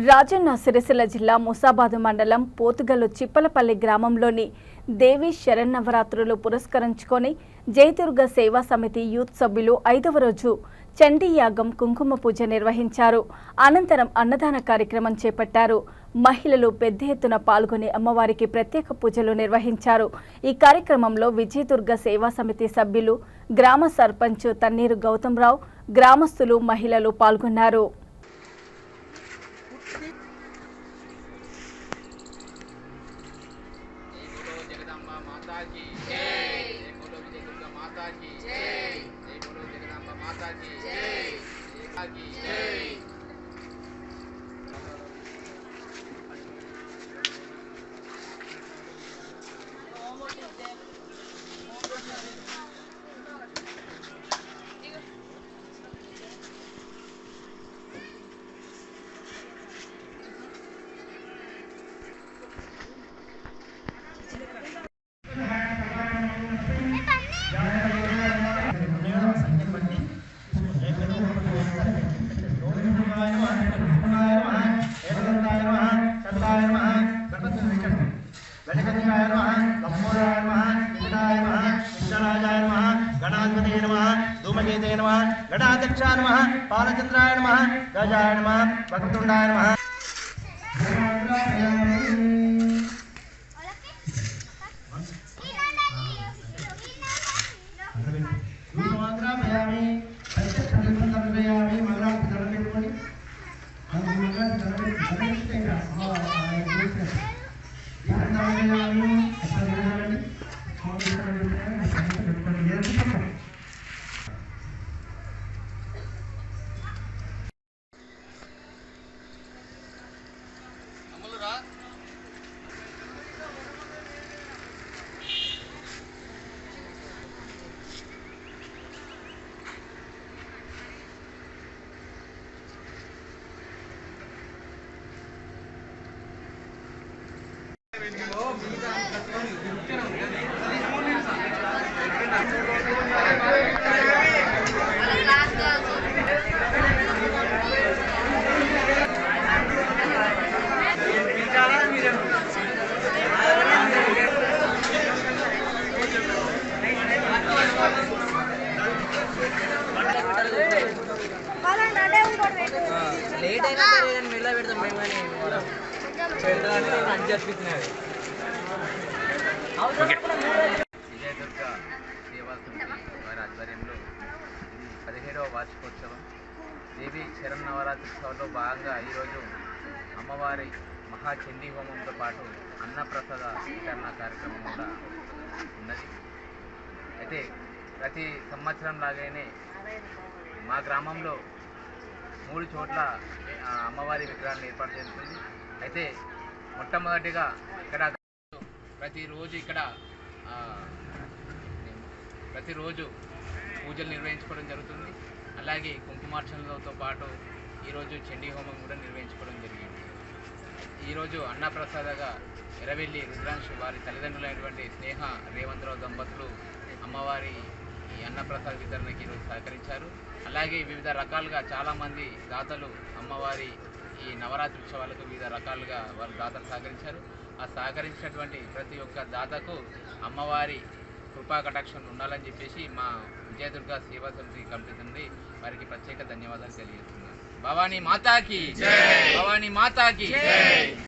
రాజన్న సిరిసిల్ల జిల్లా ముసాబాదు మండలం పోతుగల్లు చిప్పలపల్లి గ్రామంలోని దేవి శరన్నవరాత్రులు పురస్కరించుకొని జయదుర్గ సేవా సమితి యూత్ సభ్యులు 5వ రోజు చండీ యాగం కుంకుమ పూజ నిర్వహించారు. అనంతరం అన్నదాన కార్యక్రమం చేపట్టారు. మహిళలు పెద్ద ఎత్తున పాల్గొని అమ్మవారికి ప్రత్యేక పూజలు నిర్వహించారు. ఈ కార్యక్రమంలో విజయదుర్గ సేవా సమితి సభ్యులు, గ్రామ సర్పంచ్ తన్నీరు గౌతమ్రావు, గ్రామస్తులు, మహిళలు పాల్గొన్నారు. माता की जय, जय बोलो विजय दुर्गा माता की जय, जय बोलो जगदम्बा माता की जय, माता की जय। गणाधिपतये नमः, धूमकेतये नमः, गणाध्यक्षाय नमः, बालचन्द्राय नमः, गजाय नमः, वक्रतुण्डाय नमः। లేట్ అయినా సరే కానీ మెల్ల పెడతాం మేము కానీ పెడతామంటే అడ్జస్ట్ చేస్తున్నారు. విజయదుర్గ సేవా సమితి వారి ఆధ్వర్యంలో ఇది 17వ వార్షికోత్సవం. దేవి శరన్నవరాత్రోత్సవంలో భాగంగా ఈరోజు అమ్మవారి మహాచండీ హోమంతో పాటు అన్నప్రసాద వితరణ కార్యక్రమం కూడా ఉన్నది. అయితే ప్రతి సంవత్సరం లాగానే మా గ్రామంలో 3 చోట్ల అమ్మవారి విగ్రహాన్ని ఏర్పాటు చేస్తుంది. అయితే మొట్టమొదటిగా ఇక్కడ ప్రతిరోజు పూజలు నిర్వహించుకోవడం జరుగుతుంది. అలాగే కుంకుమార్చనలతో పాటు ఈరోజు చండీ హోమం కూడా నిర్వహించుకోవడం జరిగింది. ఈరోజు అన్నప్రసాదగా ఎర్రవెల్లి రుద్రాంశు వారి తల్లిదండ్రులైనటువంటి స్నేహ రేవంతరావు దంపతులు అమ్మవారి ఈ అన్నప్రసాద వితరణకి ఈరోజు సహకరించారు. అలాగే వివిధ రకాలుగా చాలామంది దాతలు అమ్మవారి ఈ నవరాత్రి ఉత్సవాలకు వివిధ రకాలుగా వాళ్ళు దాతలు సహకరించారు. ఆ సహకరించినటువంటి ప్రతి ఒక్క దాతకు అమ్మవారి కృపా కటాక్షం ఉండాలని చెప్పేసి మా విజయదుర్గ సేవా సమితి కమిటీ నుండి వారికి ప్రత్యేక ధన్యవాదాలు తెలియజేస్తున్నాను. భవానీ మాతాకి జై, భవానీ మాతాకి జై.